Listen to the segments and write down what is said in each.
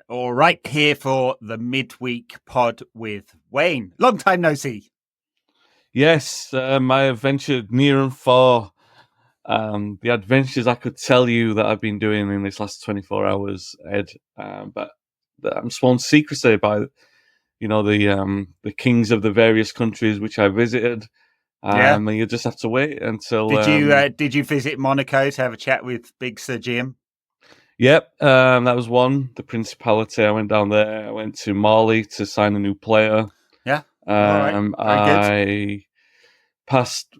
All right, here for the midweek pod with Wayne. Long time no see. Yes, I have ventured near and far. The adventures I could tell you that I've been doing in this last 24 hours, Ed, but I'm sworn secrecy by, the kings of the various countries which I visited. And you just have to wait until. Did you visit Monaco to have a chat with Big Sir Jim? Yep, that was one. The Principality. I went down there. I went to Mali to sign a new player. Yeah. All right. Very good. I passed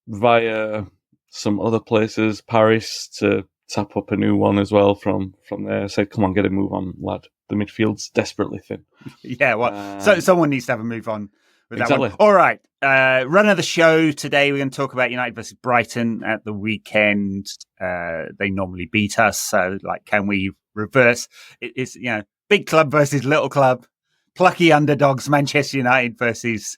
via some other places, Paris, to tap up a new one as well from there. I said, come on, get a move on, lad. The midfield's desperately thin. Yeah, well, so someone needs to have a move on with exactly. that one. All right. Run of the show today. We're going to talk about United versus Brighton at the weekend. They normally beat us. So, can we reverse? It's, big club versus little club. Plucky underdogs, Manchester United versus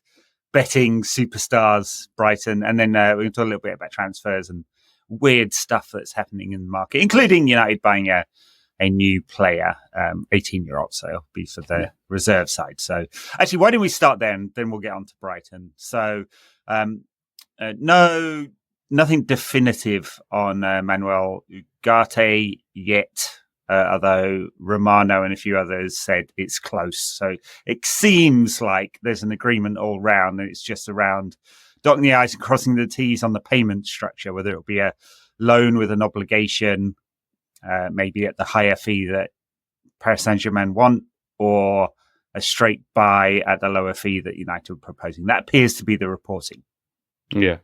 betting superstars, Brighton. And then we're going to talk a little bit about transfers and weird stuff that's happening in the market, including United buying a new player, 18-year-old, so it'll be for the reserve side. So actually, why don't we start there and then we'll get on to Brighton. So nothing definitive on Manuel Ugarte yet, although Romano and a few others said it's close. So it seems like there's an agreement all round, and it's just around dotting the I's and crossing the T's on the payment structure, whether it'll be a loan with an obligation, maybe at the higher fee that Paris Saint-Germain want, or a straight buy at the lower fee that United were proposing. That appears to be the reporting. Yeah.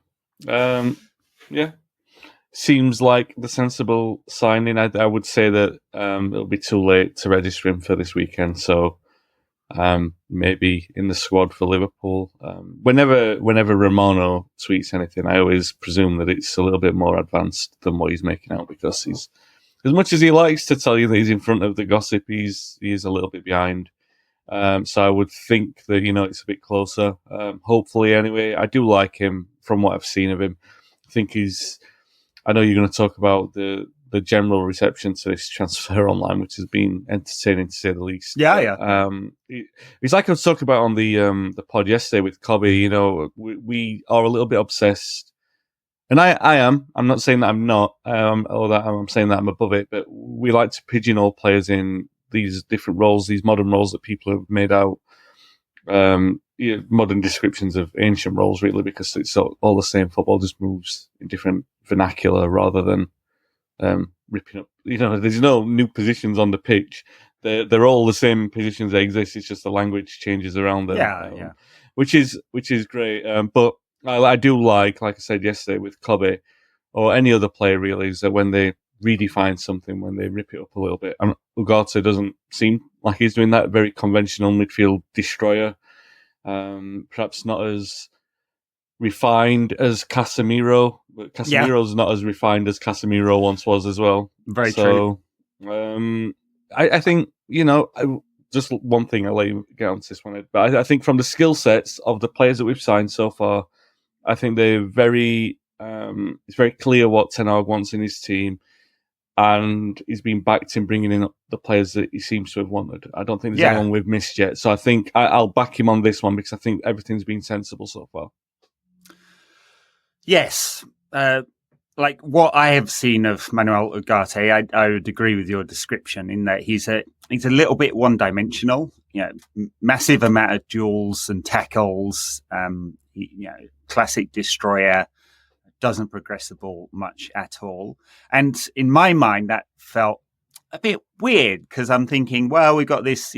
Seems like the sensible signing. I would say that it'll be too late to register him for this weekend, so maybe in the squad for Liverpool. Whenever Romano tweets anything, I always presume that it's a little bit more advanced than what he's making out, because he's, as much as he likes to tell you that he's in front of the gossip, he is a little bit behind. So I would think that, it's a bit closer. Hopefully, anyway. I do like him from what I've seen of him. I know you're going to talk about the general reception to this transfer online, which has been entertaining to say the least. Yeah. It's like I was talking about on the pod yesterday with Cobby. We are a little bit obsessed. And I am. I'm not saying that I'm not, or that I'm saying that I'm above it, but we like to pigeonhole players in these different roles, these modern roles that people have made out, modern descriptions of ancient roles, really, because it's all the same. Football just moves in different vernacular rather than ripping up. There's no new positions on the pitch. They're all the same positions that exist. It's just the language changes around them. Which is great. But I do like I said yesterday with Kobe or any other player, really, is that when they redefine something, when they rip it up a little bit. Ugarte doesn't seem like he's doing that. Very conventional midfield destroyer. Perhaps not as refined as Casemiro, but Casemiro's not as refined as Casemiro once was as well. Very true. I think, just one thing, I'll let you get onto this one, but I think from the skill sets of the players that we've signed so far, I think they're it's very clear what Ten Hag wants in his team, and he's been backed in bringing in the players that he seems to have wanted. I don't think there's anyone we've missed yet. So I think I'll back him on this one, because I think everything's been sensible so far. Yes. What I have seen of Manuel Ugarte, I would agree with your description in that he's a little bit one-dimensional. Massive amount of duels and tackles. Classic destroyer, doesn't progress the ball much at all. And in my mind, that felt a bit weird, because I'm thinking, well, we've got this,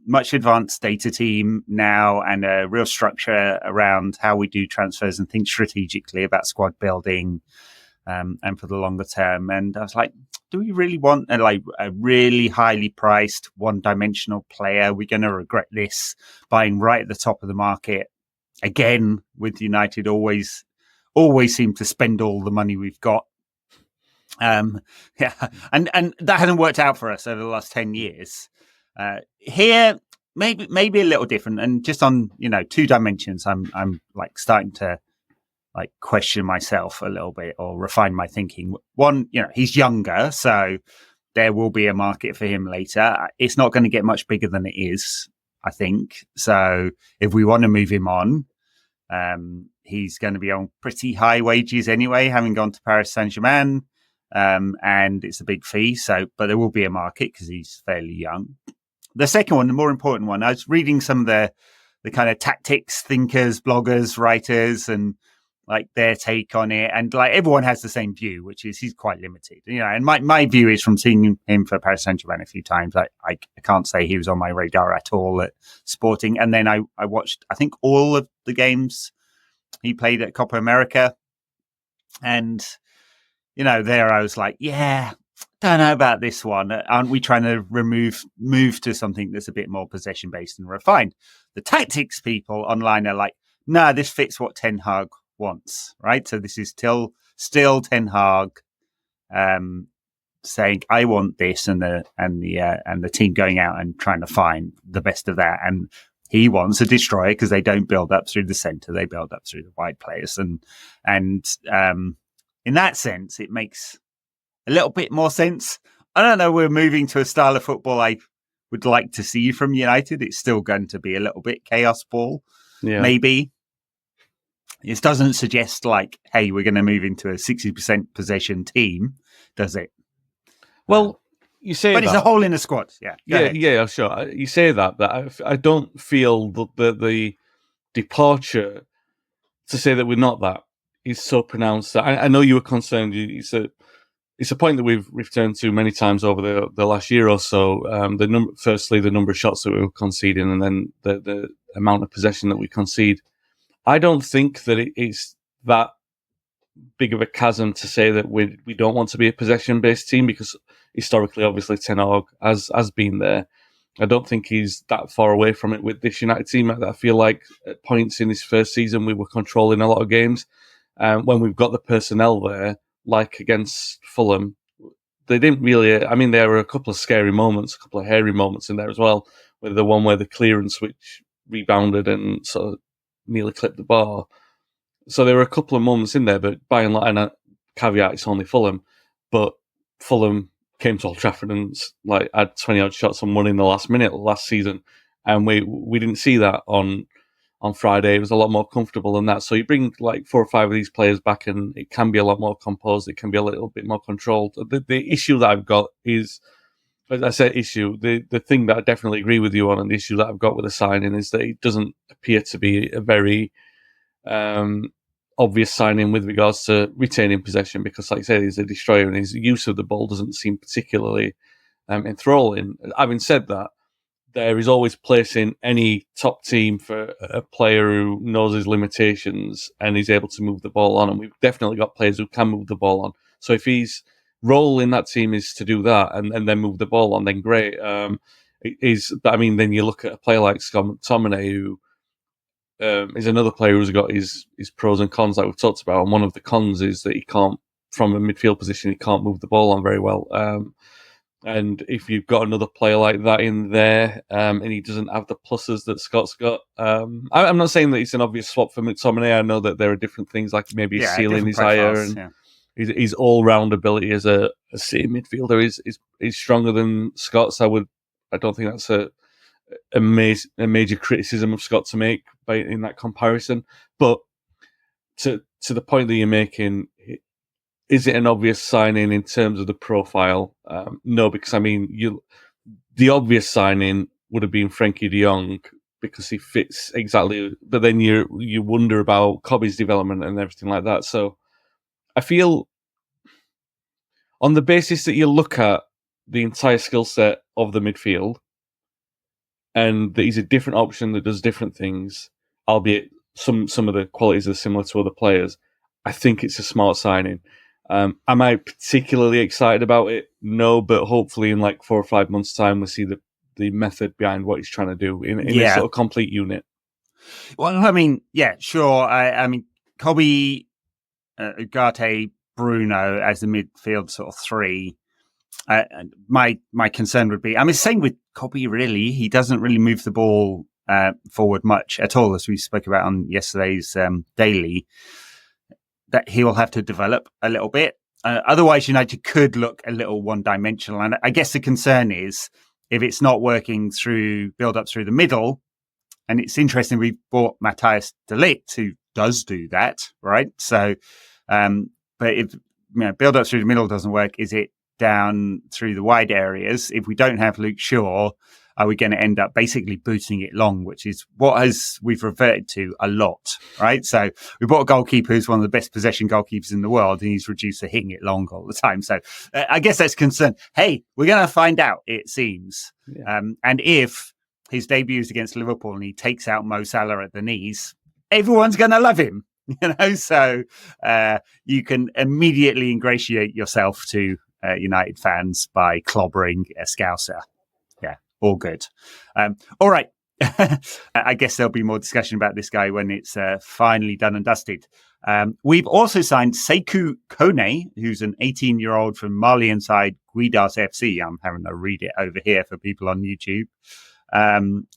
much advanced data team now and a real structure around how we do transfers and think strategically about squad building and for the longer term. And I was like, do we really want a really highly priced one-dimensional player? We're going to regret this, buying right at the top of the market. Again, with United, always seem to spend all the money we've got. And that hasn't worked out for us over the last 10 years. Here, maybe a little different, and just on two dimensions, I'm starting to question myself a little bit or refine my thinking. One, he's younger, so there will be a market for him later. It's not going to get much bigger than it is, I think. So if we want to move him on, he's going to be on pretty high wages anyway, having gone to Paris Saint-Germain, and it's a big fee. So, but there will be a market because he's fairly young. The second one, the more important one, I was reading some of the kind of tactics thinkers, bloggers, writers, and like their take on it. And like everyone has the same view, which is he's quite limited, and my view is from seeing him for Paris Saint-Germain a few times. I can't say he was on my radar at all at Sporting. And then I watched, I think, all of the games he played at Copa America. And, there I was like, yeah, don't know about this one. Aren't we trying to move to something that's a bit more possession based and refined? The tactics people online are like, no, this fits what Ten Hag wants, right? So this is still Ten Hag saying, I want this, and the team going out and trying to find the best of that. And he wants a destroyer because they don't build up through the center; they build up through the wide players. And in that sense, it makes a little bit more sense. I don't know. We're moving to a style of football I would like to see from United. It's still going to be a little bit chaos ball, maybe. It doesn't suggest like, hey, we're going to move into a 60% possession team, does it? Well, you say but that. It's a hole in the squad. Yeah, sure. You say that, but I don't feel the departure to say that we're not that is so pronounced. I know you were concerned. It's a point that we've returned to many times over the last year or so. Firstly, the number of shots that we were conceding, and then the amount of possession that we concede. I don't think that it's that big of a chasm to say that we don't want to be a possession-based team, because historically, obviously, Ten Hag has been there. I don't think he's that far away from it with this United team. I feel like at points in his first season, we were controlling a lot of games. When we've got the personnel there, like against Fulham, they didn't really... I mean, there were a couple of scary moments, a couple of hairy moments in there as well, with the one where the clearance which rebounded and sort of nearly clipped the bar. So there were a couple of moments in there, but by and large, and a caveat, it's only Fulham, but Fulham came to Old Trafford and had 20-odd shots and won in the last minute last season, and we didn't see that on Friday. It was a lot more comfortable than that. So you bring like 4 or 5 of these players back, and it can be a lot more composed. It can be a little bit more controlled. The issue that I've got is, as I said, the thing that I definitely agree with you on, and the issue that I've got with the signing is that it doesn't appear to be a very obvious signing with regards to retaining possession, because, like I said, he's a destroyer and his use of the ball doesn't seem particularly enthralling. Having said that, there is always place in any top team for a player who knows his limitations and is able to move the ball on, and we've definitely got players who can move the ball on. So if his role in that team is to do that and then move the ball on, then great. Then you look at a player like Scott McTominay, who is another player who's got his pros and cons like we've talked about, and one of the cons is that he can't, from a midfield position, he can't move the ball on very well. And if you've got another player like that in there, and he doesn't have the pluses that Scott's got, I'm not saying that it's an obvious swap for McTominay. I know that there are different things, like maybe his ceiling is higher, and his all-round ability as a city midfielder is stronger than Scott's. I don't think that's a major criticism of Scott to make in that comparison. But to the point that you're making, is it an obvious signing in terms of the profile? No, because I mean, the obvious signing would have been Frankie de Jong, because he fits exactly. But then you wonder about Kobe's development and everything like that. So I feel, on the basis that you look at the entire skill set of the midfield, and that he's a different option that does different things, albeit some of the qualities are similar to other players, I think it's a smart signing. Am I particularly excited about it? No, but hopefully in like 4 or 5 months' time, we'll see the method behind what he's trying to do in a sort of complete unit. Well, I mean, yeah, sure. I mean, Kobe, Ugarte, Bruno as the midfield sort of three. My concern would be, I mean, same with Kobe, really. He doesn't really move the ball forward much at all, as we spoke about on yesterday's daily, that he'll have to develop a little bit. otherwise, United could look a little one-dimensional. And I guess the concern is if it's not working through build-up through the middle, and it's interesting we bought Matthias de Ligt, who does do that, right? So, but if build-up through the middle doesn't work, is it down through the wide areas? If we don't have Luke Shaw, are we going to end up basically booting it long, which is what we've reverted to a lot, right? So we bought a goalkeeper who's one of the best possession goalkeepers in the world, and he's reduced to hitting it long all the time. So I guess that's concern. Hey, we're going to find out, it seems. Yeah. And if his debut is against Liverpool and he takes out Mo Salah at the knees, everyone's going to love him, So you can immediately ingratiate yourself to United fans by clobbering a Scouser. All good. All right. I guess there'll be more discussion about this guy when it's finally done and dusted. We've also signed Sekou Kone, who's an 18-year-old from Malian side Guidas FC. I'm having to read it over here for people on YouTube.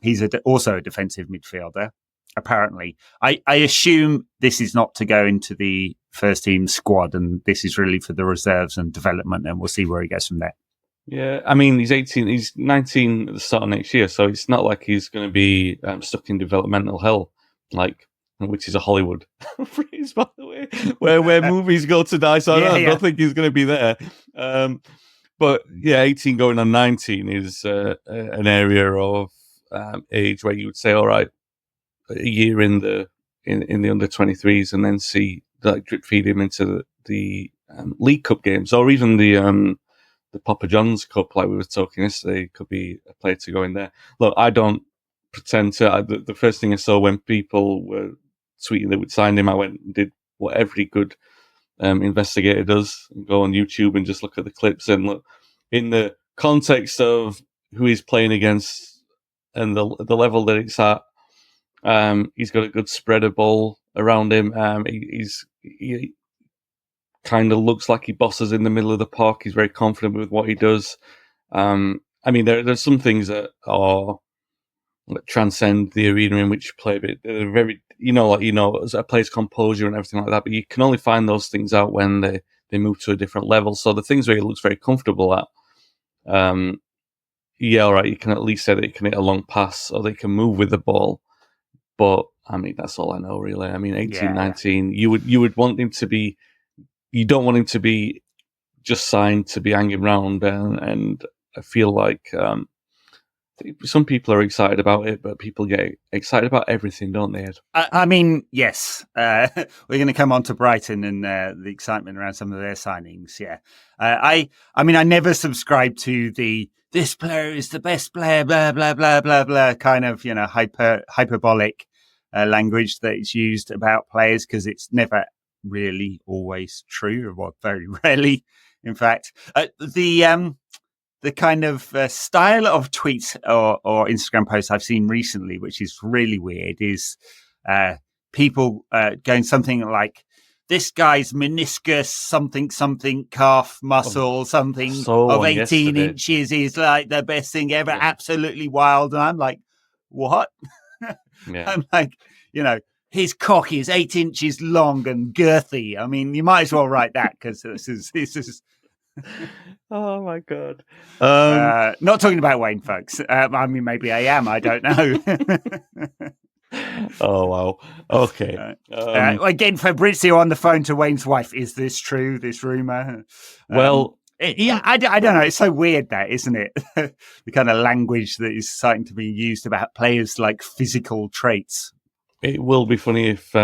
He's also a defensive midfielder, apparently. I assume this is not to go into the first team squad, and this is really for the reserves and development, and we'll see where he goes from there. Yeah, I mean, he's 18, he's 19 at the start of next year, so it's not like he's going to be stuck in developmental hell, which is a Hollywood phrase, by the way, where movies go to die, so I don't think he's going to be there. But yeah, 18 going on 19 is an area of age where you would say, all right, a year in the under 23s, and then see drip feed him into the League Cup games, or even the Papa John's Cup, like we were talking yesterday, could be a player to go in there. Look, I don't pretend to. The first thing I saw when people were tweeting they would sign him, I went and did what every good investigator does, and go on YouTube and just look at the clips and look in the context of who he's playing against and the level that it's at. He's got a good spreader ball around him. He kind of looks like he bosses in the middle of the park. He's very confident with what he does. I mean, there's some things that transcend the arena in which you play, but they're very, as a player's composure and everything like that. But you can only find those things out when they move to a different level. So the things where he looks very comfortable at, all right, you can at least say that he can hit a long pass or they can move with the ball. But I mean, that's all I know, really. I mean, 18, 19, you would want him to be. You don't want him to be just signed to be hanging around, and I feel like some people are excited about it, but people get excited about everything, don't they, Ed? I mean, yes. We're going to come on to Brighton and the excitement around some of their signings. Yeah, I mean, I never subscribed to this player is the best player, blah blah blah blah blah, kind of hyperbolic language that is used about players, because it's never really always true, or very rarely, in fact. The kind of style of tweets or Instagram posts I've seen recently, which is really weird, is people going something like, this guy's meniscus, something calf muscle, something of 18 inches is like the best thing ever, absolutely wild. And I'm like, what? I'm like, his cock is 8 inches long and girthy. I mean, you might as well write that, because this is. Oh my God! Not talking about Wayne, folks. I mean, maybe I am. I don't know. Oh wow! Okay. Again, Fabrizio on the phone to Wayne's wife. Is this true? This rumor? Well, I don't know. It's so weird, that, isn't it? The kind of language that is starting to be used about players' like physical traits. It will be funny if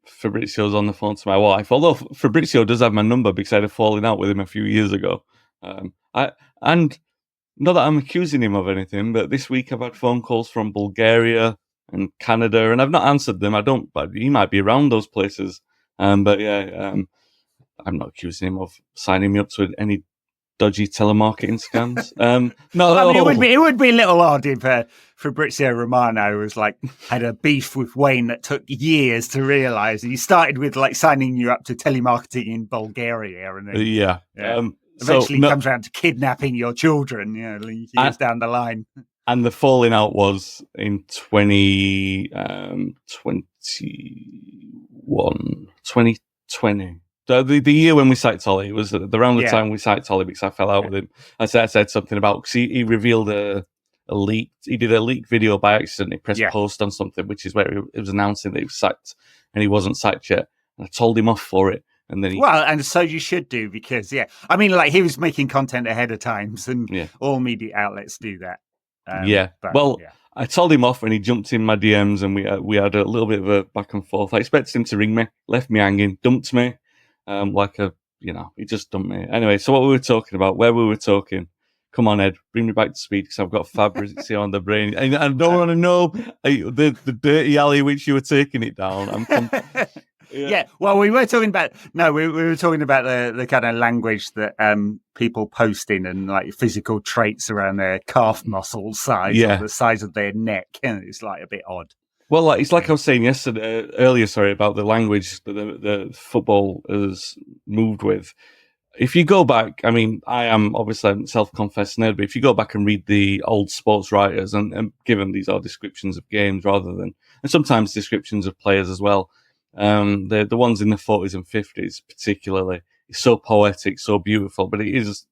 Fabrizio's on the phone to my wife. Although Fabrizio does have my number because I had a falling out with him a few years ago. And not that I'm accusing him of anything, but this week I've had phone calls from Bulgaria and Canada, and I've not answered them. But he might be around those places. I'm not accusing him of signing me up to any dodgy telemarketing scams. No, I mean, it would be a little odd if Fabrizio Romano was had a beef with Wayne that took years to realise. He started with signing you up to telemarketing in Bulgaria, and then eventually comes around to kidnapping your children. Years down the line. And the falling out was in 2020. The year when we sacked Ollie, it was around the time we sacked Ollie because I fell out with him. I said something about, because he revealed a leaked, he did a leaked video by accident. He pressed post on something, which is where it was announcing that he was sacked, and he wasn't sacked yet. And I told him off for it. And then and so you should do, because I mean, like, he was making content ahead of times, and all media outlets do that. I told him off, and he jumped in my DMs, and we had a little bit of a back and forth. I expected him to ring me, left me hanging, dumped me, he just dumped me. Anyway, so what we were talking about, where we were talking. Come on, Ed, bring me back to speed, because I've got Fabrice on the brain. And I don't want to know the dirty alley which you were taking it down. Well, we were talking about we were talking about the kind of language that people post in, and like physical traits around their calf muscle size or the size of their neck, and it's like a bit odd. Well, it's like I was saying earlier, about the language that the football has moved with. If you go back, I mean, I am obviously a self-confessed nerd, but if you go back and read the old sports writers, and given these are descriptions of games rather than, and sometimes descriptions of players as well, the ones in the 40s and 50s particularly, it's so poetic, so beautiful, but it is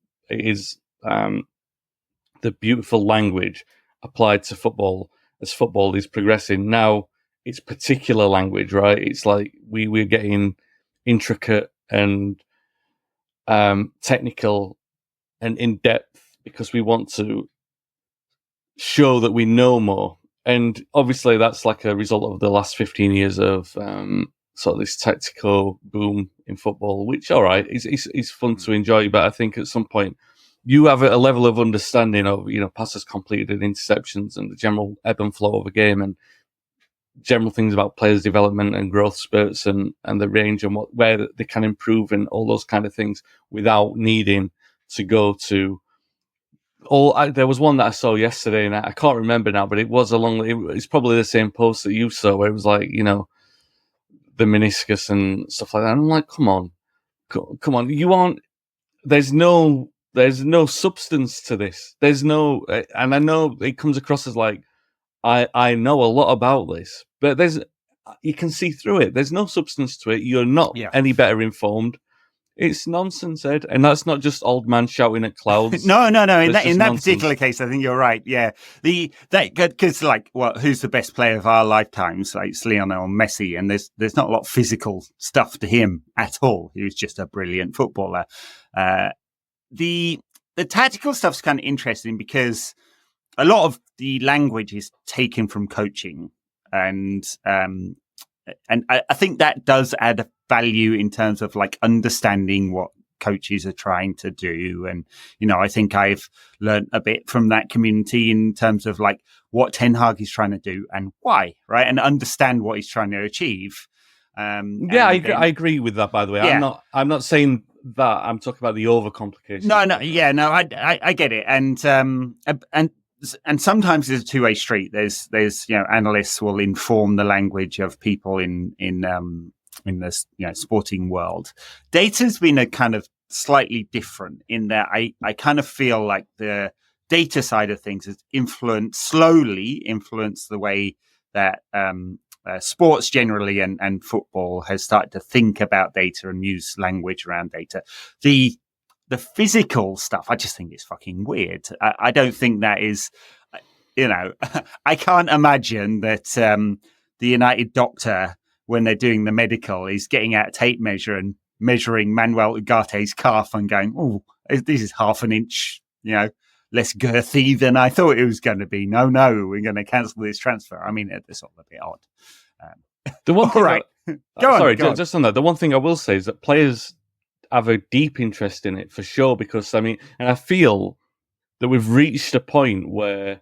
the beautiful language applied to football as football is progressing. Now it's particular language, right? It's like we're getting intricate and technical and in depth because we want to show that we know more. And obviously that's like a result of the last 15 years of sort of this tactical boom in football, which, all right, is fun to enjoy. But I think at some point you have a level of understanding of, passes completed and interceptions and the general ebb and flow of a game and general things about players' development and growth spurts and the range and where they can improve and all those kind of things without needing to go to there was one that I saw yesterday, and I can't remember now, but it was it's probably the same post that you saw, where it was like, the meniscus and stuff like that. And I'm like, come on, you aren't. There's no substance to this. There's no, and I know it comes across as like I know a lot about this, but you can see through it. There's no substance to it. You're not any better informed. It's nonsense, Ed, and that's not just old man shouting at clouds. No. In that particular case, I think you're right. Yeah, because who's the best player of our lifetimes? Like it's Lionel Messi, and there's not a lot of physical stuff to him at all. He was just a brilliant footballer. The tactical stuff's kind of interesting because a lot of the language is taken from coaching, and I think that does add a value in terms of like understanding what coaches are trying to do. And, I think I've learned a bit from that community in terms of like what Ten Hag is trying to do and why, right? And understand what he's trying to achieve. I agree with that, by the way. Yeah. I'm not saying that. I'm talking about the overcomplication. No, I get it. And sometimes it's a two-way street. There's analysts will inform the language of people in the sporting world. Data's been a kind of slightly different in that I kind of feel like the data side of things has slowly influenced the way that sports generally and football has started to think about data and use language around data. The physical stuff, I just think it's fucking weird. I don't think that is, I can't imagine that the United doctor, when they're doing the medical, is getting out a tape measure and measuring Manuel Ugarte's calf and going, oh, this is half an inch, less girthy than I thought it was going to be. No, we're going to cancel this transfer. I mean, it's all a bit odd. The one thing, right. Just on that, the one thing I will say is that players have a deep interest in it for sure, because and I feel that we've reached a point where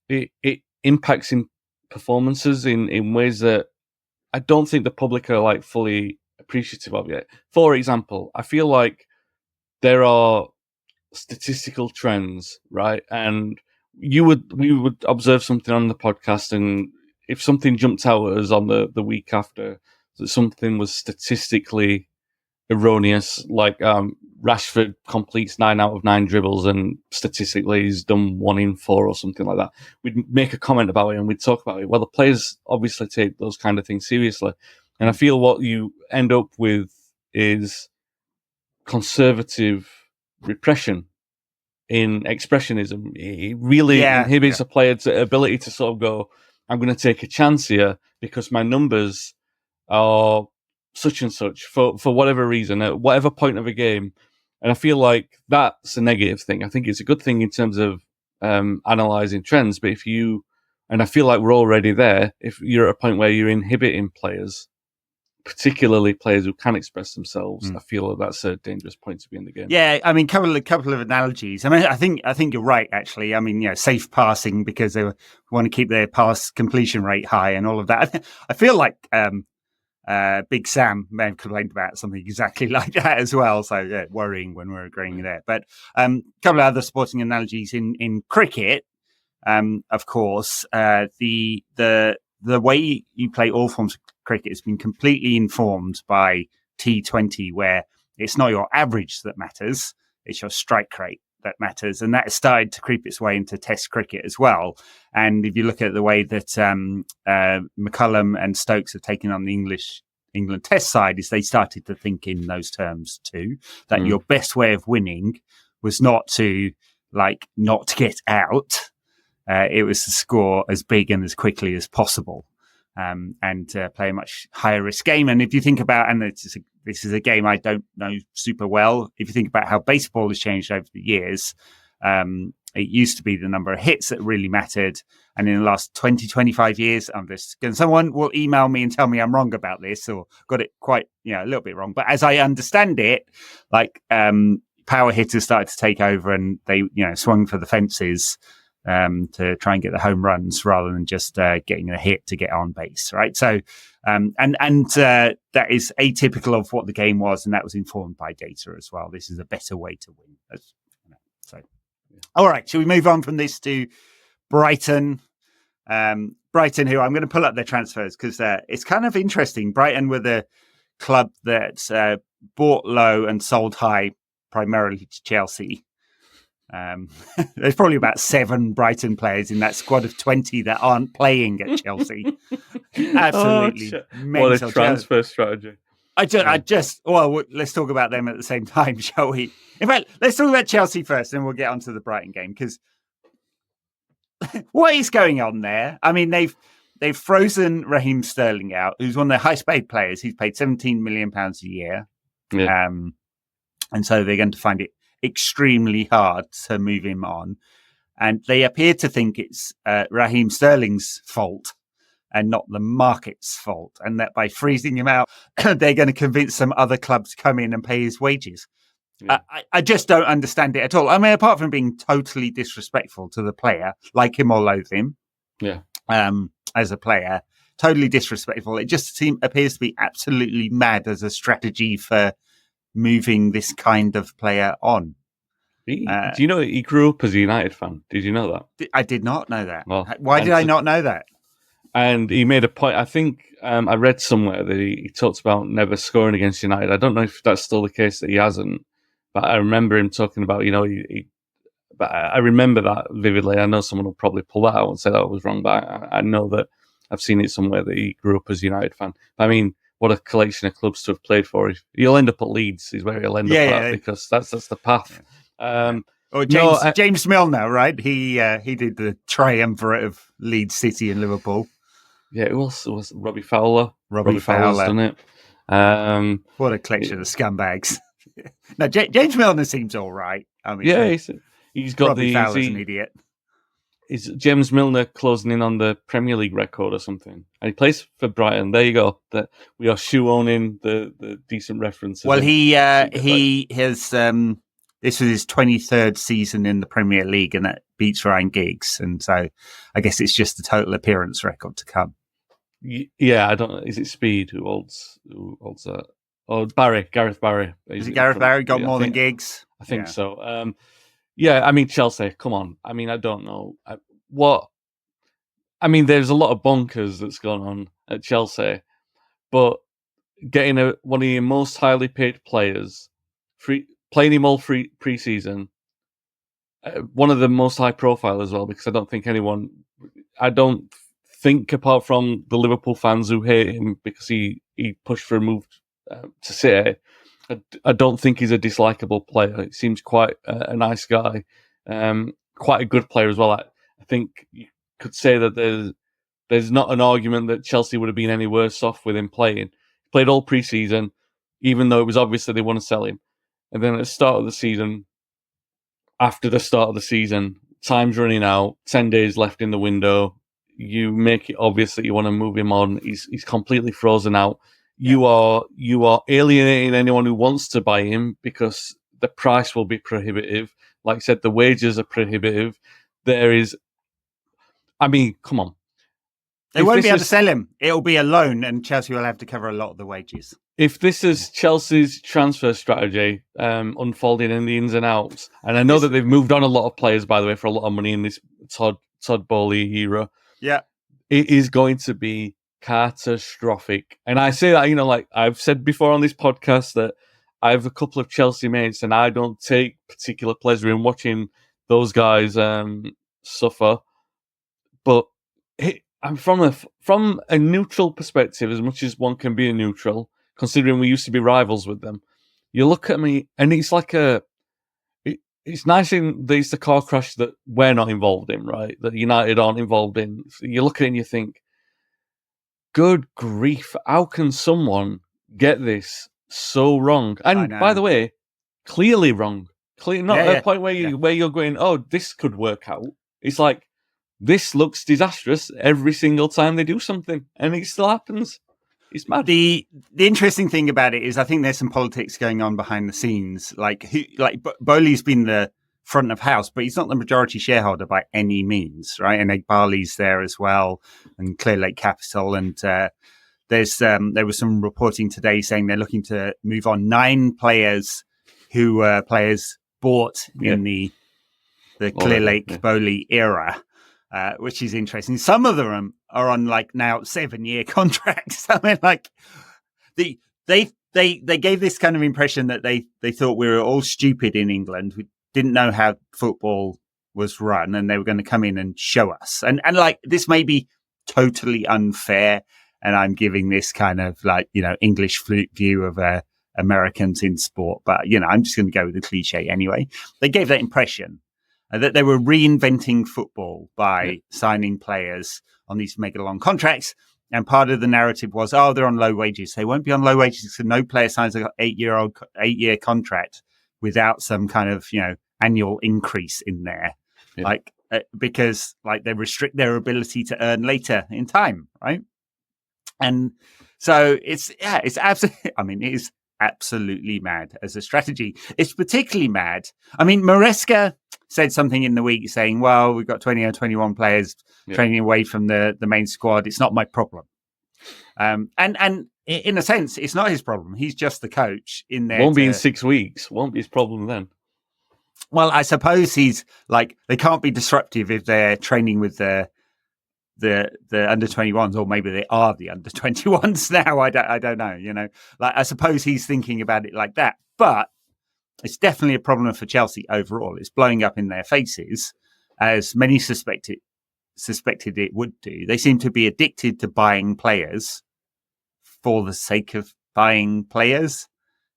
it impacts in performances in ways that I don't think the public are like fully appreciative of yet. For example, I feel like there are statistical trends, right? And we would observe something on the podcast, and if something jumped out at us on the week after that something was statistically erroneous, like Rashford completes 9 out of 9 dribbles and statistically he's done 1 in 4 or something like that, we'd make a comment about it and we'd talk about it. Well, the players obviously take those kind of things seriously, and I feel what you end up with is conservative repression in expressionism. It really inhibits a player's ability to sort of go, I'm going to take a chance here because my numbers are such and such for whatever reason, at whatever point of a game. And I feel like that's a negative thing. I think it's a good thing in terms of analysing trends, but and I feel like we're already there, if you're at a point where you're inhibiting players, particularly players who can express themselves, I feel like that's a dangerous point to be in the game. Yeah, I mean, couple of analogies. I mean, I think you're right. Actually, I mean, safe passing because they want to keep their pass completion rate high and all of that. I feel like Big Sam may have complained about something exactly like that as well. So worrying when we're agreeing there. But a couple of other sporting analogies in cricket. Of course, the way you play all forms of cricket has been completely informed by T20, where it's not your average that matters, it's your strike rate that matters. And that has started to creep its way into Test cricket as well. And if you look at the way that McCullum and Stokes have taken on the England Test side, is they started to think in those terms too, that your best way of winning was not to get out. It was to score as big and as quickly as possible. And play a much higher risk game. And if you think about, and this is a game I don't know super well, if you think about how baseball has changed over the years, it used to be the number of hits that really mattered. And in the last 20, 25 years, someone will email me and tell me I'm wrong about this or got it quite, a little bit wrong. But as I understand it, power hitters started to take over and they, swung for the fences to try and get the home runs rather than just getting a hit to get on base, right? So, that is atypical of what the game was, and that was informed by data as well. This is a better way to win. All right, shall we move on from this to Brighton? Brighton, who I'm going to pull up their transfers because it's kind of interesting. Brighton were the club that bought low and sold high, primarily to Chelsea. There's probably about 7 Brighton players in that squad of 20 that aren't playing at Chelsea. Absolutely what a transfer strategy. Let's talk about them at the same time, shall we? In fact, let's talk about Chelsea first, and we'll get onto the Brighton game, because what is going on there? I mean, they've frozen Raheem Sterling out, who's one of their highest paid players. He's paid £17 million a year. Yeah. And so they're going to find it extremely hard to move him on. And they appear to think it's Raheem Sterling's fault and not the market's fault. And that by freezing him out, they're going to convince some other clubs to come in and pay his wages. Yeah. I just don't understand it at all. I mean, apart from being totally disrespectful to the player, like him or loathe him, as a player, totally disrespectful. It just appears to be absolutely mad as a strategy for moving this kind of player on. Do you know he grew up as a United fan? Did you know that? I did not know that. Well, why did I not know that? And he made a point. I think I read somewhere that he talks about never scoring against United. I don't know if that's still the case that he hasn't, but I remember him talking about, but I remember that vividly. I know someone will probably pull that out and say that I was wrong, but I know that I've seen it somewhere that he grew up as a United fan. I mean, what a collection of clubs to have played for. He'll end up at Leeds, is where he'll end up at, because that's the path. James Milner, right? He did the triumvirate of Leeds, City and Liverpool. Yeah, it was Robbie Fowler. Robbie Fowler's done it. What a collection of scumbags. No, James Milner seems all right. I mean, he's got Robbie Fowler's an idiot. Is James Milner closing in on the Premier League record or something? And he plays for Brighton. There you go. That we are shoe-owning the decent references. Well, he has. This was his 23rd season in the Premier League, and that beats Ryan Giggs. And so, I guess it's just the total appearance record to come. Yeah, I don't know. Is it Speed who holds that? Oh, Gareth Barry. Is it Gareth Barry got more than Giggs? I think so. I mean, Chelsea, come on. I mean, I don't know. There's a lot of bonkers that's gone on at Chelsea, but getting one of your most highly paid players, playing him all pre-season, one of the most high profile as well, because I don't think apart from the Liverpool fans who hate him because he pushed for a move to City, I don't think he's a dislikable player. He seems quite a nice guy, quite a good player as well. I think you could say that there's not an argument that Chelsea would have been any worse off with him playing. He played all pre-season, even though it was obvious that they want to sell him. And then at the start of the season, after the start of the season, time's running out, 10 days left in the window. You make it obvious that you want to move him on. He's completely frozen out. You are alienating anyone who wants to buy him because the price will be prohibitive. Like I said, the wages are prohibitive. Come on. They won't be able to sell him. It'll be a loan, and Chelsea will have to cover a lot of the wages. If this is Chelsea's transfer strategy unfolding in the ins and outs, and I know that they've moved on a lot of players, by the way, for a lot of money in this Todd Bowley era. Yeah. It is going to be catastrophic. And I say that, like I've said before on this podcast, that I have a couple of Chelsea mates and I don't take particular pleasure in watching those guys suffer. But I'm from a neutral perspective, as much as one can be a neutral, considering we used to be rivals with them. You look at me and it's like it's nice in there's the car crash that we're not involved in, right? That United aren't involved in. So you look at it and you think, good grief, how can someone get this so wrong? And by the way, clearly wrong. Not at a point where you're going, oh, this could work out. It's like, this looks disastrous every single time they do something, and it still happens. It's mad. The interesting thing about it is I think there's some politics going on behind the scenes. Bowley's been the front of house, but he's not the majority shareholder by any means, right? And Barley's there as well, and Clear Lake Capital. And there was some reporting today saying they're looking to move on 9 players who were players bought in the Clear Lake Bowley era. Which is interesting. Some of them are on now 7-year contracts. I mean, they gave this kind of impression that they thought we were all stupid in England. We didn't know how football was run, and they were going to come in and show us. And this may be totally unfair, and I'm giving this kind of English view of Americans in sport, but I'm just going to go with the cliche anyway. They gave that impression. That they were reinventing football by signing players on these mega long contracts. And part of the narrative was, they're on low wages. They won't be on low wages because no player signs an 8-year contract without some kind of, annual increase in there. Yeah. Because they restrict their ability to earn later in time. Right. And so it's absolutely, it is absolutely mad as a strategy. It's particularly mad. I mean, Maresca said something in the week saying, well, we've got 20 or 21 players training away from the main squad. It's not my problem. And in a sense, it's not his problem. He's just the coach in there. Won't be in 6 weeks. Won't be his problem then. Well, I suppose he's they can't be disruptive if they're training with the under 21s, or maybe they are the under 21s now. I don't know, I suppose he's thinking about it like that, but it's definitely a problem for Chelsea overall. It's blowing up in their faces, as many suspected it would do. They seem to be addicted to buying players for the sake of buying players,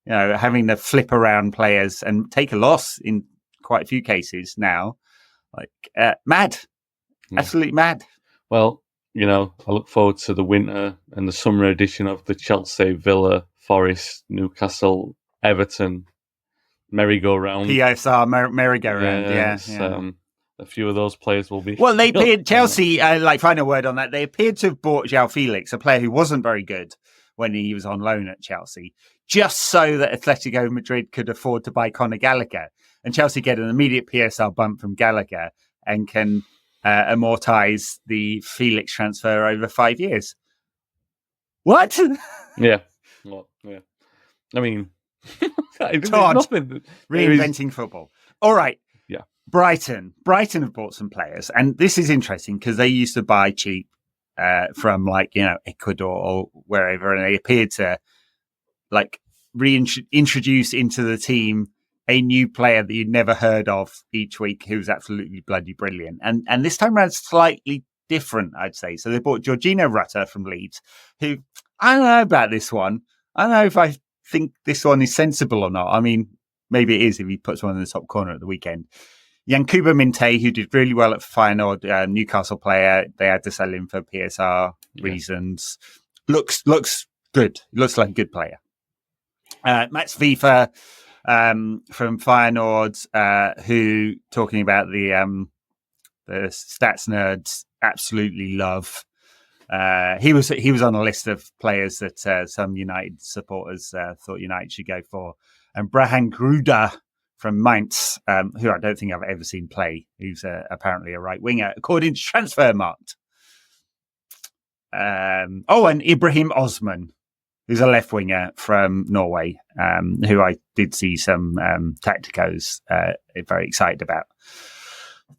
having to flip around players and take a loss in quite a few cases now. Mad, absolutely mad. Well, I look forward to the winter and the summer edition of the Chelsea, Villa, Forest, Newcastle, Everton merry-go-round. PSR merry-go-round, a few of those players will be... Well, they appeared, Chelsea, final word on that, they appeared to have bought João Felix, a player who wasn't very good when he was on loan at Chelsea, just so that Atletico Madrid could afford to buy Conor Gallagher. And Chelsea get an immediate PSR bump from Gallagher and can amortize the Felix transfer over 5 years. What? Yeah. Well, yeah. I mean... Todd, nothing. Reinventing football. All right. Yeah. Brighton have bought some players, and this is interesting because they used to buy cheap from Ecuador or wherever, and they appeared to reintroduce into the team a new player that you'd never heard of each week, who's absolutely bloody brilliant. And this time around, slightly different, I'd say. So they bought Jorginho Rutter from Leeds, who I don't know about this one. I don't know if I think this one is sensible or not. I mean, maybe it is if he puts one in the top corner at the weekend. Yankuba Minte, who did really well at Feyenoord, Newcastle player, they had to sell him for PSR reasons. Looks good. Looks like a good player. Mats Vifa from Feyenoord, who, talking about the stats nerds, absolutely love. He was on a list of players that some United supporters thought United should go for. And Brahan Gruda from Mainz, who I don't think I've ever seen play, who's apparently a right winger, according to Transfermarkt. And Ibrahim Osman, who's a left winger from Norway, who I did see some tacticos very excited about.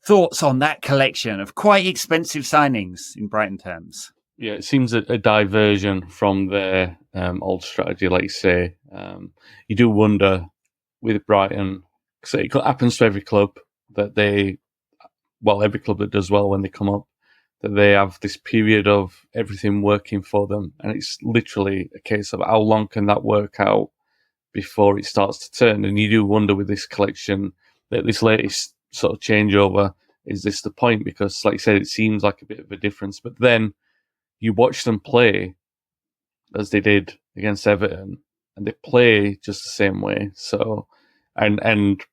Thoughts on that collection of quite expensive signings in Brighton terms? Yeah, it seems a diversion from their old strategy, like you say. You do wonder with Brighton, because it happens to every club that every club that does well when they come up, that they have this period of everything working for them. And it's literally a case of how long can that work out before it starts to turn. And you do wonder with this collection, that this latest sort of changeover, is this the point? Because, like I said, it seems like a bit of a difference. But then you watch them play as they did against Everton, and they play just the same way. So, and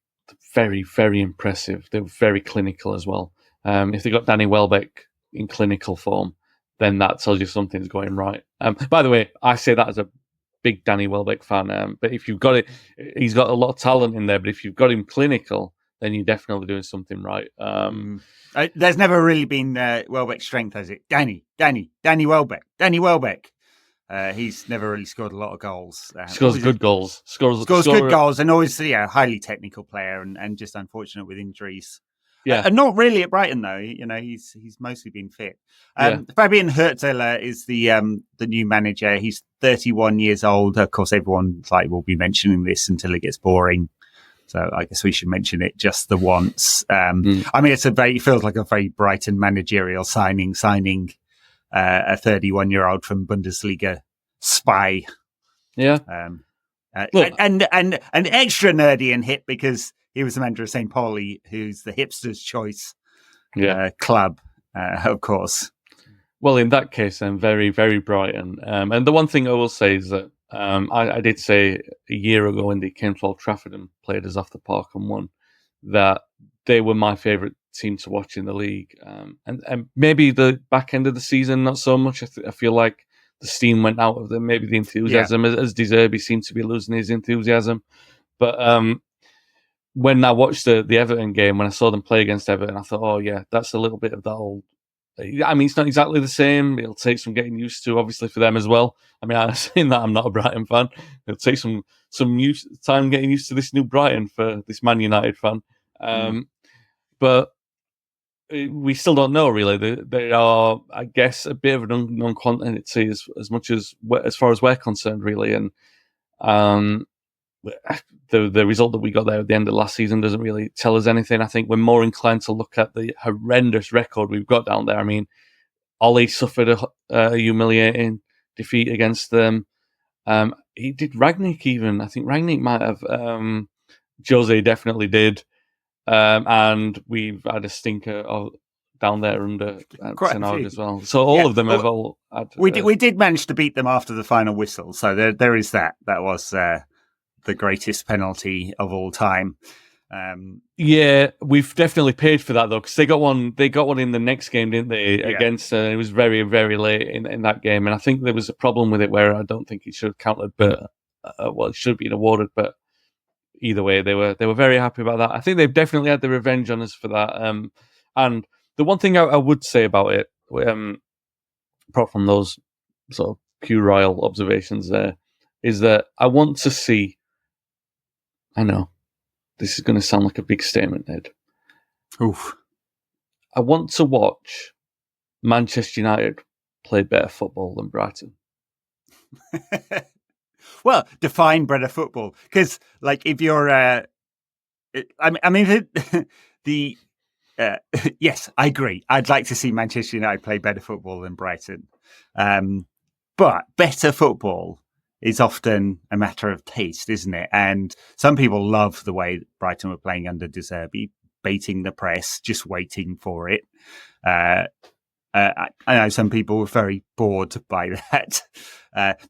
very, very impressive. They're very clinical as well. If they got Danny Welbeck in clinical form, then that tells you something's going right. By the way, I say that as a big Danny Welbeck fan. But if you've got it, he's got a lot of talent in there. But if you've got him clinical, then you're definitely doing something right. There's never really been Welbeck's strength, has it? Danny Welbeck. He's never really scored a lot of goals. Scores good goals. Scores good goals, and always highly technical player, and just unfortunate with injuries. Yeah, and not really at Brighton though. He's mostly been fit. Fabian Hurtzeler is the new manager. He's 31 years old. Of course, everyone will be mentioning this until it gets boring. So I guess we should mention it just the once. I mean, it feels like a very Brighton managerial signing a 31-year-old from Bundesliga spy. Yeah. And extra nerdy and hip because he was the manager of St. Pauli, who's the hipster's choice club, of course. Well, in that case, then very, very Brighton. And the one thing I will say is that I did say a year ago when they came to Old Trafford and played us off the park and won, that they were my favourite team to watch in the league. And maybe the back end of the season, not so much. I feel like the steam went out of them. Maybe the enthusiasm, as De Zerbi seemed to be losing his enthusiasm. But when I watched the Everton game, when I saw them play against Everton, I thought, oh yeah, that's a little bit of that old. I mean, it's not exactly the same. It'll take some getting used to, obviously, for them as well. I mean, I'm saying that I'm not a Brighton fan. It'll take some time getting used to this new Brighton for this Man United fan. But we still don't know, really. They are, I guess, a bit of an unknown quantity as much as far as we're concerned, really. And the result that we got there at the end of last season doesn't really tell us anything. I think we're more inclined to look at the horrendous record we've got down there. I mean, Ollie suffered a humiliating defeat against them. He did Rangnick even. I think Rangnick might have. Jose definitely did. And we've had a stinker down there under Ten Hag as well. So all of them have all had... We did manage to beat them after the final whistle. So there is that. That was... the greatest penalty of all time. Yeah, we've definitely paid for that though, because they got one in the next game, didn't they? Yeah. Against it was very, very late in that game, and I think there was a problem with it where I don't think it should have counted, but it should have been awarded. But either way, they were very happy about that. I think they've definitely had the revenge on us for that. And the one thing I would say about it, apart from those sort of puerile observations there, is that I want to see. I know this is going to sound like a big statement, Ned. Oof. I want to watch Manchester United play better football than Brighton. Well, define better football, because if you're, yes, I agree. I'd like to see Manchester United play better football than Brighton, but better football is often a matter of taste, isn't it? And some people love the way Brighton were playing under De Zerbi, baiting the press, just waiting for it. I know some people were very bored by that.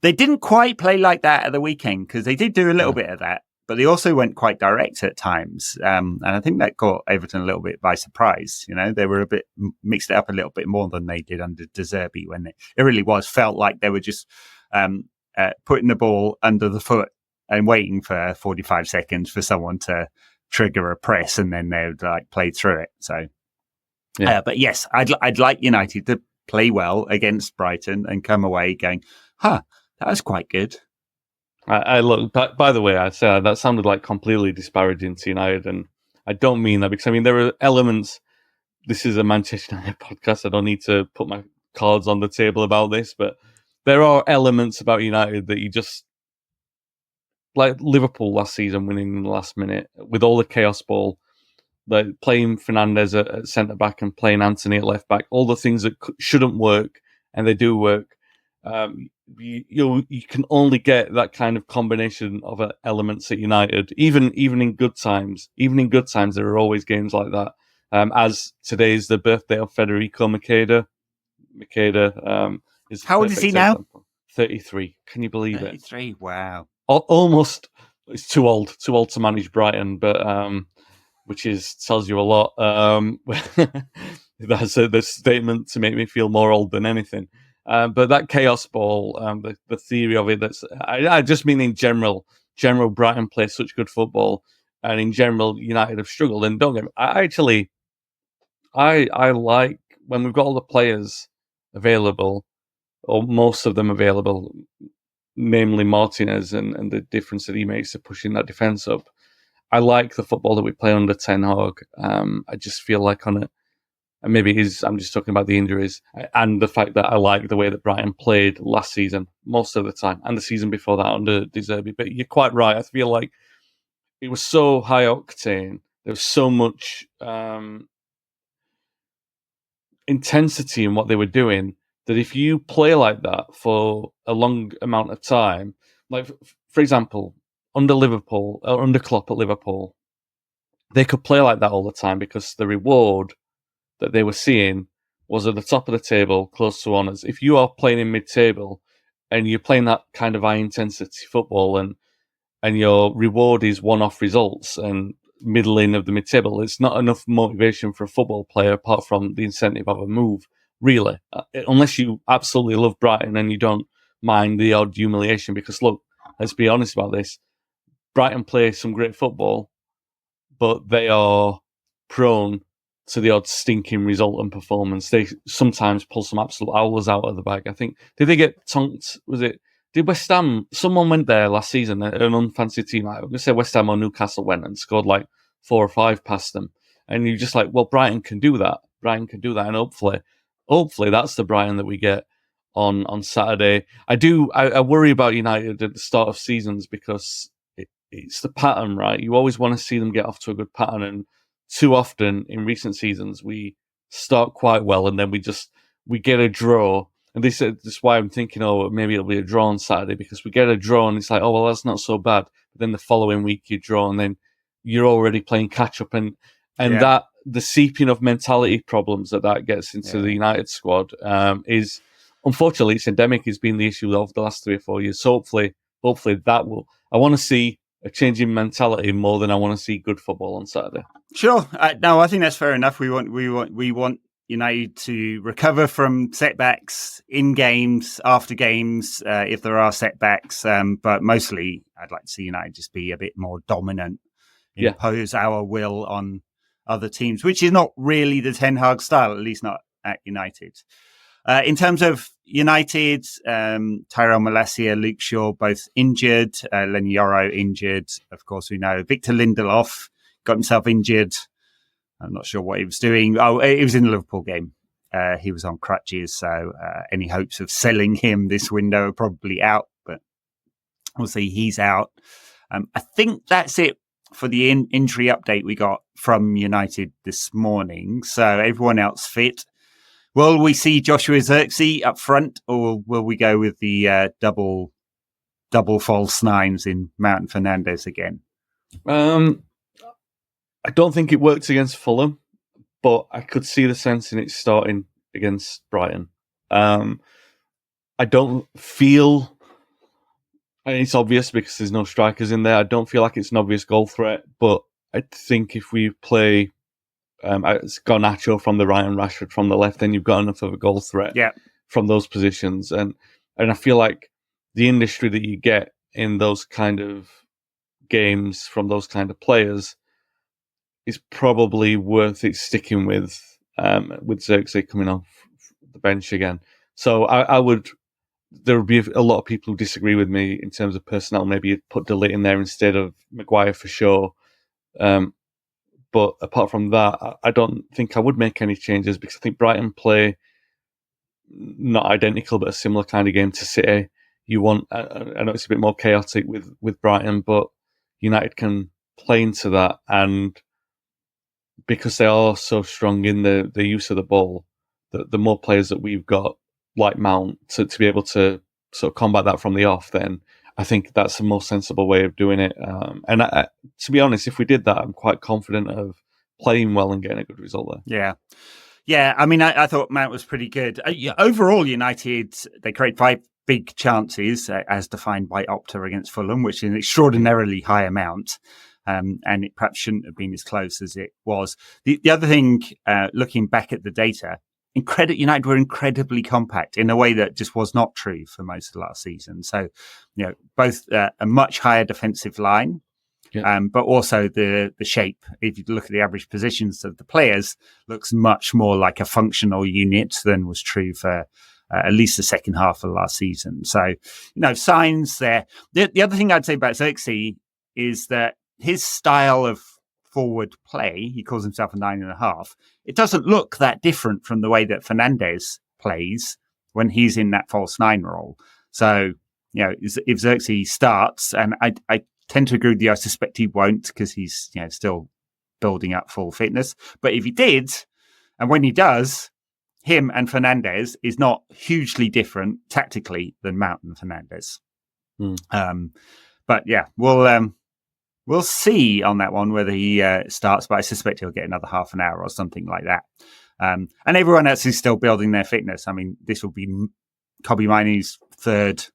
They didn't quite play like that at the weekend because they did do a little bit of that, but they also went quite direct at times. And I think that caught Everton a little bit by surprise. They were a bit mixed it up a little bit more than they did under De Zerbi when it really felt like they were just putting the ball under the foot and waiting for 45 seconds for someone to trigger a press, and then they would play through it. So, but yes, I'd like United to play well against Brighton and come away going, that was quite good. I look, by the way, I said that sounded like completely disparaging to United, and I don't mean that, because there are elements. This is a Manchester United podcast. I don't need to put my cards on the table about this, but there are elements about United that you just, like Liverpool last season, winning in the last minute with all the chaos ball, like playing Fernandes at centre back and playing Anthony at left back, all the things that shouldn't work and they do work. You can only get that kind of combination of elements at United, even in good times. Even in good times, there are always games like that. As today's the birthday of Federico Macheda. Is how old is he now? 33. Can you believe 33? 33. Wow. Almost. It's too old to manage Brighton, but which tells you a lot. That's the statement to make me feel more old than anything. But that chaos ball, the theory of it, I just mean in general, Brighton plays such good football, and in general, United have struggled. And don't get me, I like when we've got all the players available, or most of them available, namely Martinez and the difference that he makes to pushing that defence up. I like the football that we play under Ten Hag. I just feel like on it, and maybe I'm just talking about the injuries and the fact that I like the way that Brighton played last season most of the time, and the season before that under De Zerbi. But you're quite right. I feel like it was so high octane. There was so much intensity in what they were doing that if you play like that for a long amount of time, like for example, under Liverpool or under Klopp at Liverpool, they could play like that all the time because the reward that they were seeing was at the top of the table, close to honours. If you are playing in mid-table and you're playing that kind of high-intensity football and your reward is one-off results and middling of the mid-table, it's not enough motivation for a football player apart from the incentive of a move, really. Unless you absolutely love Brighton and you don't mind the odd humiliation. Because, look, let's be honest about this. Brighton play some great football, but they are prone to the odd stinking result and performance. They sometimes pull some absolute owlers out of the bag. I think, did they get tonked? Did West Ham, someone went there last season, an unfancy team, I'm going to say West Ham or Newcastle went and scored like 4 or 5 past them. And you're just like, well, Brighton can do that. And hopefully that's the Brighton that we get on Saturday. I worry about United at the start of seasons because it's the pattern, right? You always want to see them get off to a good pattern, and too often in recent seasons we start quite well and then we get a draw. And this is why I'm thinking, maybe it'll be a draw on Saturday, because we get a draw and it's like, well, that's not so bad. But then the following week you draw and then you're already playing catch up, and that the seeping of mentality problems that gets into the United squad is, unfortunately, it's endemic. It's been the issue of the last 3 or 4 years. So hopefully that will. I want to see a change in mentality more than I want to see good football on Saturday. Sure. No, I think that's fair enough. We want United to recover from setbacks in games, after games, if there are setbacks. But mostly, I'd like to see United just be a bit more dominant, impose our will on other teams, which is not really the Ten Hag style, at least not at United. In terms of United, Tyrell Malacia, Luke Shaw, both injured. Lenny Yoro injured. Of course, we know Victor Lindelof got himself injured. I'm not sure what he was doing. Oh, it was in the Liverpool game. He was on crutches, so any hopes of selling him this window are probably out, but we'll see. He's out. I think that's it for the injury update we got from United this morning. So everyone else fit. Will we see Joshua Zirkzee up front, or will we go with the double double false nines in Mount and Fernandes again? I don't think it works against Fulham, but I could see the sense in it starting against Brighton. I don't feel, and it's obvious because there's no strikers in there, I don't feel like it's an obvious goal threat, but I think if we play it's Garnacho from the right and Rashford from the left, then you've got enough of a goal threat from those positions. And I feel like the industry that you get in those kind of games from those kind of players is probably worth it sticking with Xerxes coming off the bench again. So I would, there would be a lot of people who disagree with me in terms of personnel. Maybe you'd put De Ligt in there instead of Maguire for sure. But apart from that, I don't think I would make any changes because I think Brighton play not identical, but a similar kind of game to City. You want, I know it's a bit more chaotic with Brighton, but United can play into that. And because they are so strong in the use of the ball, the more players that we've got, like Mount, to be able to sort of combat that from the off, then I think that's the most sensible way of doing it. And to be honest, if we did that, I'm quite confident of playing well and getting a good result there. Yeah. Yeah, I mean, I thought Mount was pretty good. Overall, United, they create 5 big chances as defined by Opta against Fulham, which is an extraordinarily high amount. And it perhaps shouldn't have been as close as it was. The other thing, looking back at the data, United were incredibly compact in a way that just was not true for most of last season. So, both a much higher defensive line, but also the shape. If you look at the average positions of the players, looks much more like a functional unit than was true for at least the second half of last season. So, signs there. The other thing I'd say about Xerxes is that his style of forward play, he calls himself a 9.5. It doesn't look that different from the way that Fernandes plays when he's in that false 9 role. So, if Xerxes starts, and I tend to agree with you, I suspect he won't because he's still building up full fitness. But if he did, and when he does, him and Fernandes is not hugely different tactically than Mount and Fernandes. But yeah, we'll see on that one whether he starts, but I suspect he'll get another half an hour or something like that. And everyone else is still building their fitness. I mean, this will be Kobbie Mainoo's 3rd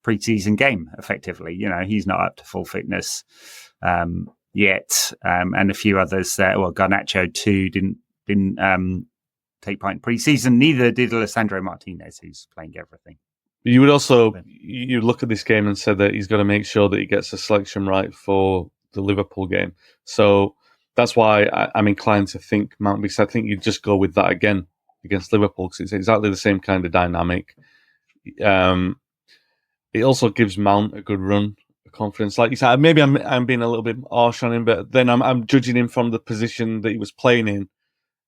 pre-season game, effectively. He's not up to full fitness yet. And a few others, Garnacho too didn't take part in pre-season. Neither did Alessandro Martinez, who's playing everything. You would also, you look at this game and said that he's got to make sure that he gets the selection right for the Liverpool game. So that's why I'm inclined to think Mount, because I think you just go with that again against Liverpool because it's exactly the same kind of dynamic. It also gives Mount a good run of confidence. Like you said, maybe I'm being a little bit harsh on him, but then I'm judging him from the position that he was playing in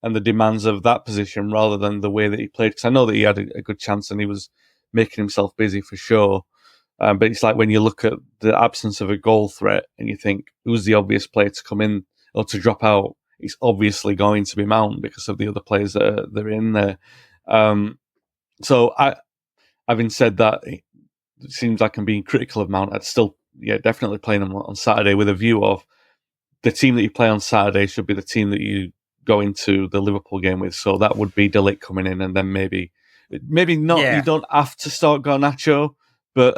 and the demands of that position rather than the way that he played. Because I know that he had a good chance and he was making himself busy for sure. But it's like when you look at the absence of a goal threat and you think, who's the obvious player to come in or to drop out? It's obviously going to be Mount because of the other players that are in there. So having said that, it seems like I'm being critical of Mount. I'd still, definitely playing him on Saturday with a view of the team that you play on Saturday should be the team that you go into the Liverpool game with. So that would be De Ligt coming in and then maybe not. Yeah. You don't have to start Garnacho, but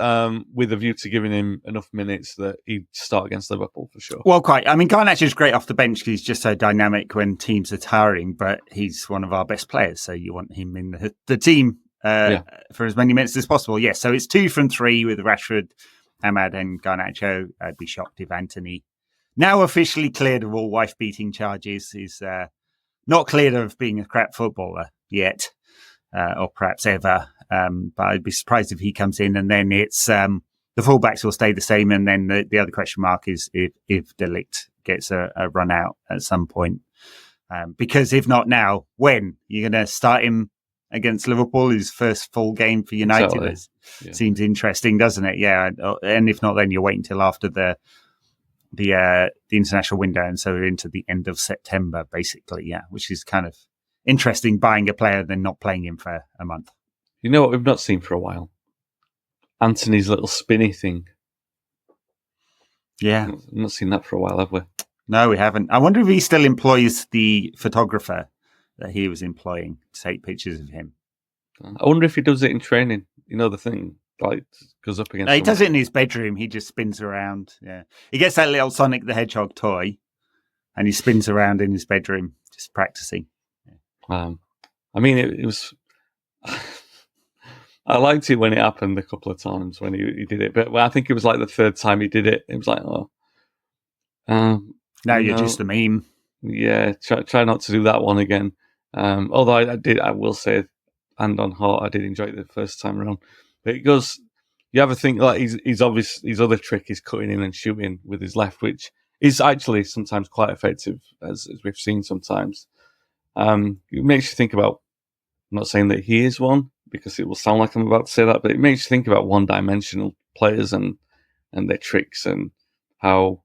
with a view to giving him enough minutes that he'd start against Liverpool for sure. Well, quite. I mean, Garnacho's great off the bench because he's just so dynamic when teams are tiring, but he's one of our best players. So you want him in the team for as many minutes as possible. Yes. So it's 2 from 3 with Rashford, Ahmad and Garnacho. I'd be shocked if Anthony, now officially cleared of all wife-beating charges, is not cleared of being a crap footballer yet. Or perhaps ever. But I'd be surprised if he comes in and then it's the fullbacks will stay the same. And then the other question mark is if De Ligt gets a run out at some point. Because if not now, when? You're going to start him against Liverpool, his first full game for United? Exactly. Seems interesting, doesn't it? Yeah. And if not, then you're waiting till after the international window. And so we're into the end of September, basically. Yeah. Which is kind of interesting, buying a player then not playing him for a month. You know what we've not seen for a while? Anthony's little spinny thing. Yeah. I've not seen that for a while, have we? No, we haven't. I wonder if he still employs the photographer that he was employing to take pictures of him. I wonder if he does it in training. You know the thing, like goes up against. No, he does it in his bedroom. He just spins around. Yeah, he gets that little Sonic the Hedgehog toy, and he spins around in his bedroom just practicing. I mean, it was. I liked it when it happened a couple of times when he did it, but I think it was like the third time he did it. It was like, oh. Now you're just a meme. Yeah, try not to do that one again. Although I will say, hand on heart, I did enjoy it the first time around. But it goes, you ever think like his other trick is cutting in and shooting with his left, which is actually sometimes quite effective, as we've seen sometimes. It makes you think about, I'm not saying that he is one, because it will sound like I'm about to say that, but it makes you think about one-dimensional players and their tricks and how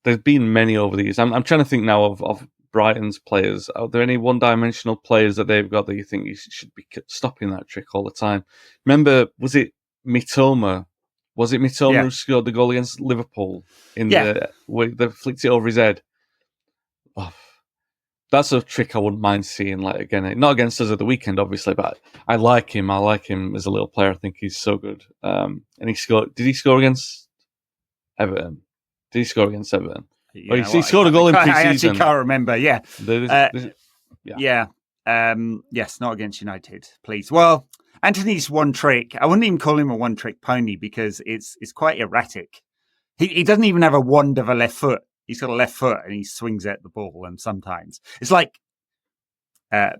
there's been many over the years. I'm trying to think now of Brighton's players. Are there any one-dimensional players that they've got that you think you should be stopping that trick all the time? Remember, was it Mitoma? Was it Mitoma who scored the goal against Liverpool where they flicked it over his head? Oh, that's a trick I wouldn't mind seeing. Like again, not against us at the weekend, obviously, but I like him. I like him as a little player. I think he's so good. And he scored. Did he score against Everton? Did he score against Everton? Yeah, he scored a goal in pre-season. I actually can't remember. Yeah. Yes, not against United, please. Well, Anthony's one trick. I wouldn't even call him a one-trick pony because it's quite erratic. He doesn't even have a wand of a left foot. He's got a left foot and he swings at the ball. And sometimes it's like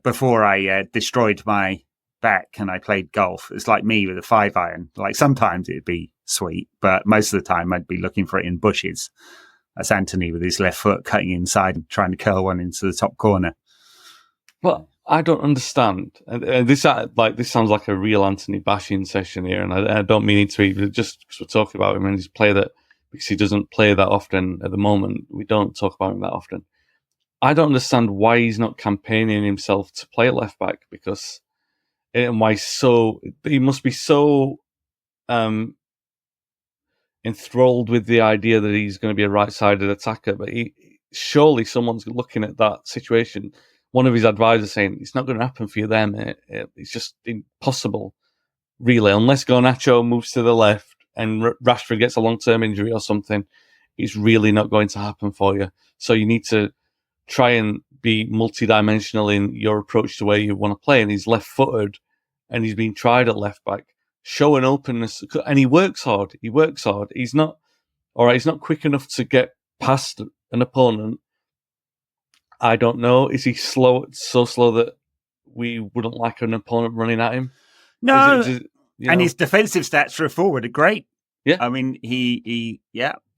before I destroyed my back and I played golf. It's like me with a 5-iron. Like sometimes it'd be sweet, but most of the time I'd be looking for it in bushes. That's Anthony with his left foot cutting inside and trying to curl one into the top corner. Well, I don't understand. This sounds like a real Anthony bashing session here, and I don't mean it to be, just because we're talking about him and he's a player that, because he doesn't play that often at the moment, we don't talk about him that often. I don't understand why he's not campaigning himself to play at left back, because and why he must be so enthralled with the idea that he's going to be a right-sided attacker, but surely someone's looking at that situation. One of his advisors saying, it's not going to happen for you there, mate. It's just impossible, really, unless Garnacho moves to the left and Rashford gets a long-term injury or something. It's really not going to happen for you. So you need to try and be multi-dimensional in your approach to where you want to play. And he's left-footed, and he's been tried at left-back. Show an openness, and he works hard. He's not quick enough to get past an opponent. I don't know. Is he so slow that we wouldn't like an opponent running at him? No. And his defensive stats for a forward are great. Yeah. I mean,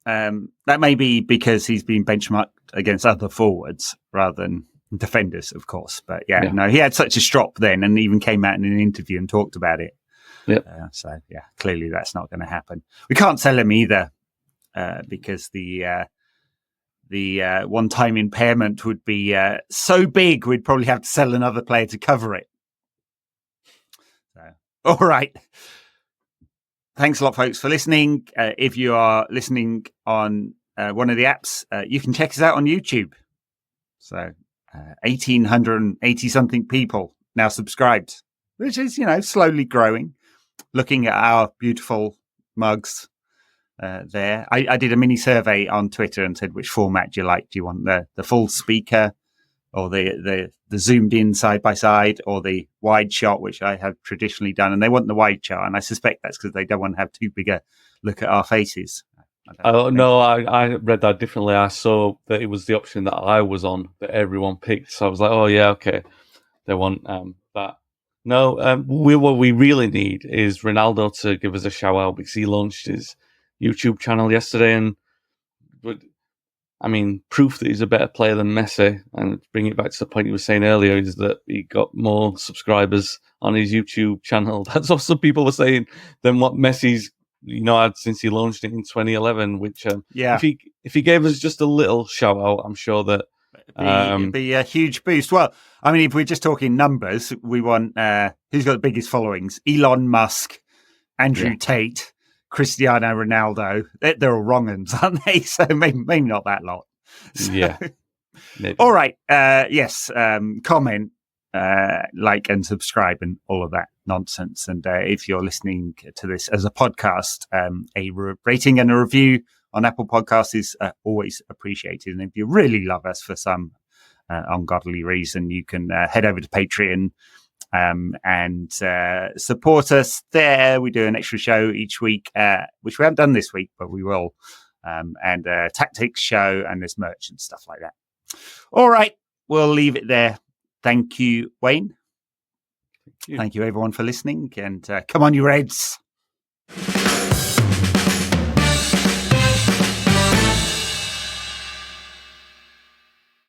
that may be because he's been benchmarked against other forwards rather than defenders, of course. But no, he had such a strop then and even came out in an interview and talked about it. Yep. Clearly that's not going to happen. We can't sell him either because the one-time impairment would be so big we'd probably have to sell another player to cover it. So, all right. Thanks a lot, folks, for listening. If you are listening on one of the apps, you can check us out on YouTube. So 1,880-something people now subscribed, which is, slowly growing. Looking at our beautiful mugs there. I did a mini survey on Twitter and said, which format do you like? Do you want the full speaker or the zoomed in side by side or the wide shot, which I have traditionally done? And they want the wide shot. And I suspect that's because they don't want to have too big a look at our faces. I read that differently. I saw that it was the option that I was on that everyone picked. So I was like, oh yeah, okay. They want that. No, what we really need is Ronaldo to give us a shout out because he launched his YouTube channel yesterday, and proof that he's a better player than Messi. And bring it back to the point you were saying earlier is that he got more subscribers on his YouTube channel. That's what some people were saying than what Messi's had since he launched it in 2011. Which if he gave us just a little shout out, I'm sure that. It'd be a huge boost. Well, if we're just talking numbers, we want who's got the biggest followings? Elon Musk Andrew Tate, Cristiano Ronaldo. They're all wrong uns, aren't they? So maybe not that lot. So, yeah. Maybe. All right. Yes. Comment, like, and subscribe, and all of that nonsense. And if you're listening to this as a podcast, a rating and a review on Apple Podcasts is always appreciated. And if you really love us for some ungodly reason, you can head over to Patreon and support us there. We do an extra show each week, which we haven't done this week, but we will. And a tactics show, and there's merch and stuff like that. All right, we'll leave it there. Thank you, Wayne. Thank you everyone for listening, and come on, you Reds.